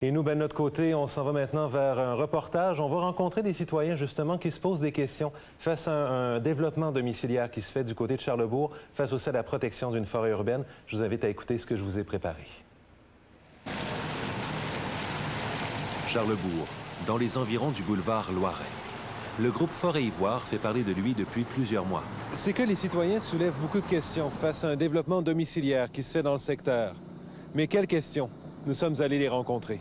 Et nous, de notre côté, on s'en va maintenant vers un reportage. On va rencontrer des citoyens, justement, qui se posent des questions face à un développement domiciliaire qui se fait du côté de Charlesbourg, face aussi à la protection d'une forêt urbaine. Je vous invite à écouter ce que je vous ai préparé. Charlesbourg, dans les environs du boulevard Loiret. Le groupe Forêt Ivoire fait parler de lui depuis plusieurs mois. C'est que les citoyens soulèvent beaucoup de questions face à un développement domiciliaire qui se fait dans le secteur. Mais quelles questions? Nous sommes allés les rencontrer.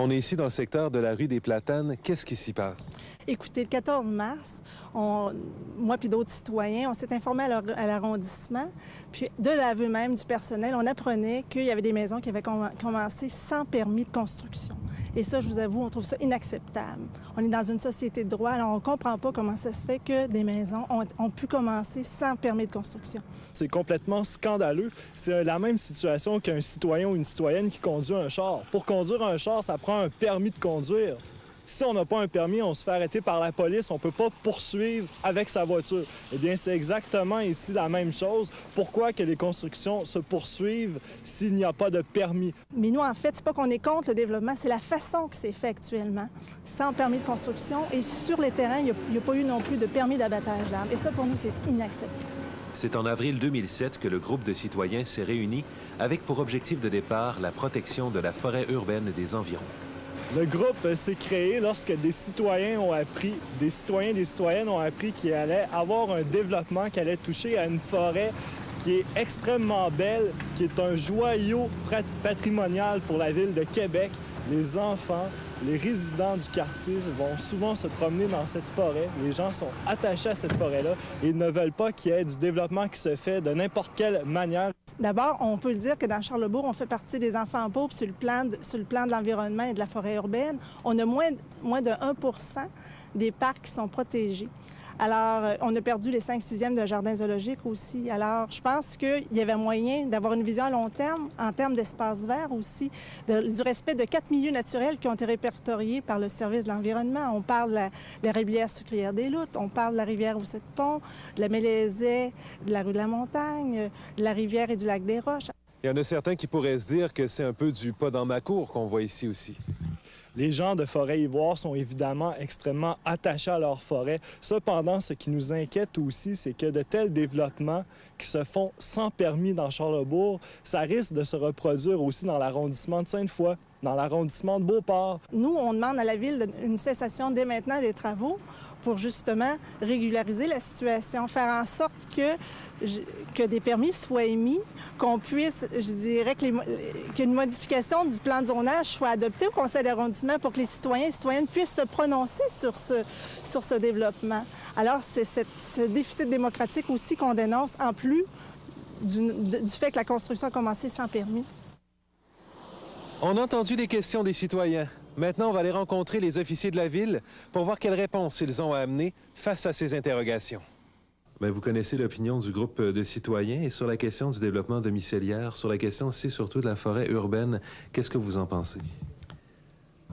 On est ici dans le secteur de la rue des Platanes. Qu'est-ce qui s'y passe? Écoutez, le 14 mars, moi puis d'autres citoyens, on s'est informés à l'arrondissement. Puis de l'aveu même du personnel, on apprenait qu'il y avait des maisons qui avaient commencé sans permis de construction. Et ça, je vous avoue, on trouve ça inacceptable. On est dans une société de droit, alors on ne comprend pas comment ça se fait que des maisons ont pu commencer sans permis de construction. C'est complètement scandaleux. C'est la même situation qu'un citoyen ou une citoyenne qui conduit un char. Pour conduire un char, ça prend un permis de conduire. Si on n'a pas un permis, on se fait arrêter par la police, on ne peut pas poursuivre avec sa voiture. Eh bien, c'est exactement ici la même chose. Pourquoi que les constructions se poursuivent s'il n'y a pas de permis? Mais nous, en fait, c'est pas qu'on est contre le développement, c'est la façon que c'est fait actuellement, sans permis de construction. Et sur les terrains, il n'y a pas eu non plus de permis d'abattage d'arbres. Et ça, pour nous, c'est inacceptable. C'est en avril 2007 que le groupe de citoyens s'est réuni avec pour objectif de départ la protection de la forêt urbaine des environs. Le groupe s'est créé lorsque des citoyens et des citoyennes ont appris qu'il allait avoir un développement qui allait toucher à une forêt qui est extrêmement belle, qui est un joyau patrimonial pour la ville de Québec. Les enfants, les résidents du quartier vont souvent se promener dans cette forêt. Les gens sont attachés à cette forêt-là et ne veulent pas qu'il y ait du développement qui se fait de n'importe quelle manière. D'abord, on peut le dire que dans Charlesbourg, on fait partie des enfants pauvres sur le plan de l'environnement et de la forêt urbaine. On a moins de 1 % des parcs qui sont protégés. Alors, on a perdu les 5/6e d'un jardin zoologique aussi. Alors, je pense qu'il y avait moyen d'avoir une vision à long terme, en termes d'espace vert aussi, du respect de 4 milieux naturels qui ont été répertoriés par le service de l'environnement. On parle de la rivière sucrière des Loutes, on parle de la rivière aux 7 ponts, de la Mélésais, de la rue de la Montagne, de la rivière et du lac des Roches. Il y en a certains qui pourraient se dire que c'est un peu du pas dans ma cour qu'on voit ici aussi. Les gens de Forêt Ivoire sont évidemment extrêmement attachés à leur forêt. Cependant, ce qui nous inquiète aussi, c'est que de tels développements qui se font sans permis dans Charlesbourg, ça risque de se reproduire aussi dans l'arrondissement de Sainte-Foy, dans l'arrondissement de Beauport. Nous, on demande à la Ville une cessation dès maintenant des travaux pour justement régulariser la situation, faire en sorte que des permis soient émis, qu'on puisse, je dirais, qu'une modification du plan de zonage soit adoptée au Conseil d'arrondissement pour que les citoyens et citoyennes puissent se prononcer sur ce développement. Alors, c'est ce déficit démocratique aussi qu'on dénonce, en plus du fait que la construction a commencé sans permis. On a entendu les questions des citoyens. Maintenant, on va aller rencontrer les officiers de la Ville pour voir quelles réponses ils ont à amener face à ces interrogations. Bien, vous connaissez l'opinion du groupe de citoyens et sur la question du développement domiciliaire, sur la question aussi surtout de la forêt urbaine. Qu'est-ce que vous en pensez?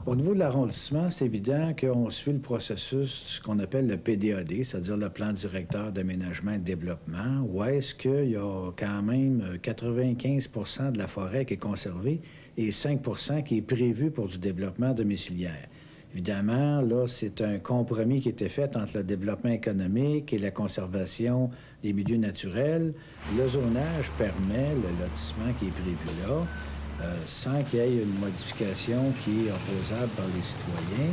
Au niveau de l'arrondissement, c'est évident qu'on suit le processus, ce qu'on appelle le PDAD, c'est-à-dire le plan directeur d'aménagement et de développement, où est-ce qu'il y a quand même 95 % de la forêt qui est conservée et 5 % qui est prévu pour du développement domiciliaire. Évidemment, là, c'est un compromis qui a été fait entre le développement économique et la conservation des milieux naturels. Le zonage permet le lotissement qui est prévu là, sans qu'il y ait une modification qui est opposable par les citoyens.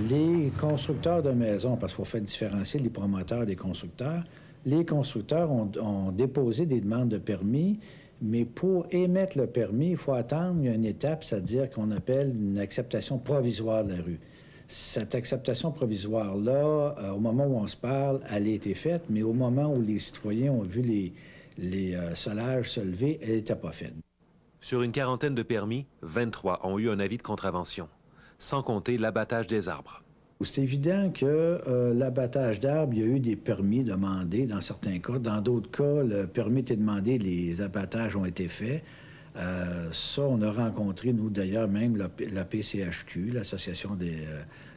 Les constructeurs de maisons, parce qu'il faut faire différencier les promoteurs des constructeurs, les constructeurs ont déposé des demandes de permis, mais pour émettre le permis, il faut attendre une étape, c'est-à-dire qu'on appelle une acceptation provisoire de la rue. Cette acceptation provisoire-là, au moment où on se parle, elle a été faite, mais au moment où les citoyens ont vu les solages se lever, elle n'était pas faite. Sur une quarantaine de permis, 23 ont eu un avis de contravention, sans compter l'abattage des arbres. C'est évident que l'abattage d'arbres, il y a eu des permis demandés dans certains cas. Dans d'autres cas, le permis était demandé, les abattages ont été faits. Ça, on a rencontré, nous, d'ailleurs, même la PCHQ, l'Association des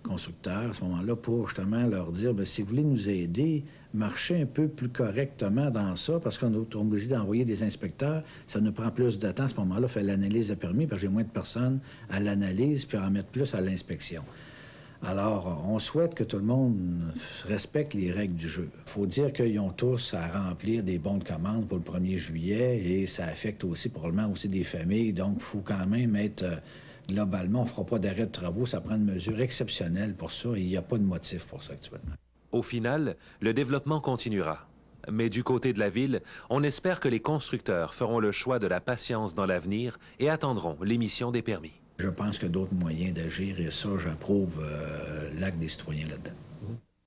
constructeurs, à ce moment-là, pour justement leur dire, bien, si vous voulez nous aider, marcher un peu plus correctement dans ça, parce qu'on est obligé d'envoyer des inspecteurs, ça nous prend plus de temps. À ce moment-là, faire l'analyse de permis, parce que j'ai moins de personnes à l'analyse, puis en mettre plus à l'inspection. Alors, on souhaite que tout le monde respecte les règles du jeu. Il faut dire qu'ils ont tous à remplir des bons de commande pour le 1er juillet et ça affecte aussi probablement aussi des familles. Donc, il faut quand même être, globalement, on ne fera pas d'arrêt de travaux. Ça prend une mesure exceptionnelle pour ça et il n'y a pas de motif pour ça actuellement. Au final, le développement continuera. Mais du côté de la ville, on espère que les constructeurs feront le choix de la patience dans l'avenir et attendront l'émission des permis. Je pense qu'il y a d'autres moyens d'agir et ça, j'approuve l'acte des citoyens là-dedans.